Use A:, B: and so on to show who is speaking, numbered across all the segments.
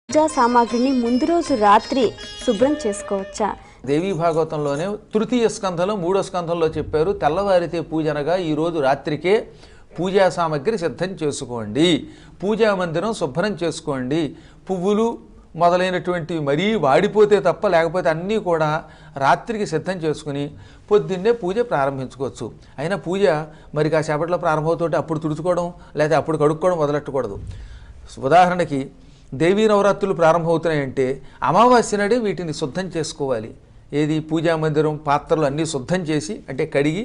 A: పూజా సామాగ్రిని ముందు రోజు రాత్రి శుభ్రం చేసుకోవచ్చా?
B: దేవీ భాగవతంలోనే తృతీయ స్కంధంలో 3వ స్కంధంలో చెప్పారు, తెల్లవారితే పూజ అనగా ఈరోజు రాత్రికే పూజా సామాగ్రి సిద్ధం చేసుకోండి, పూజా మందిరం శుభ్రం చేసుకోండి, పువ్వులు మొదలైనటువంటివి మరీ వాడిపోతే తప్ప లేకపోతే అన్నీ కూడా రాత్రికి సిద్ధం చేసుకుని పొద్దున్నే పూజ ప్రారంభించుకోవచ్చు. అయినా పూజ మరి కాసేపట్లో ప్రారంభమవుతుంటే అప్పుడు తుడుచుకోవడం లేదా అప్పుడు కడుక్కోవడం మొదలెట్టకూడదు. ఉదాహరణకి దేవీ నవరాత్రులు ప్రారంభమవుతున్నాయంటే అమావాస్య నాడే వీటిని శుద్ధం చేసుకోవాలి. ఏది పూజా మందిరం పాత్రలు అన్నీ శుద్ధం చేసి అంటే కడిగి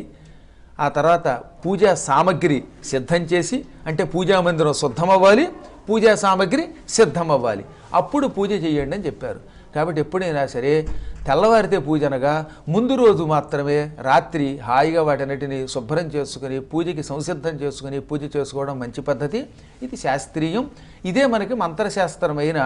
B: ఆ తర్వాత పూజా సామగ్రి సిద్ధం చేసి అంటే పూజా మందిరం శుద్ధమవ్వాలి, పూజా సామగ్రి సిద్ధమవ్వాలి, అప్పుడు పూజ చేయండి అని చెప్పారు. కాబట్టి ఎప్పుడైనా సరే తెల్లవారితే పూజ అనగా ముందు రోజు మాత్రమే రాత్రి హాయిగా వాటన్నిటిని శుభ్రం చేసుకుని పూజకి సంసిద్ధం చేసుకుని పూజ చేసుకోవడం మంచి పద్ధతి. ఇది శాస్త్రీయం. ఇదే మనకి మంత్రశాస్త్రమైన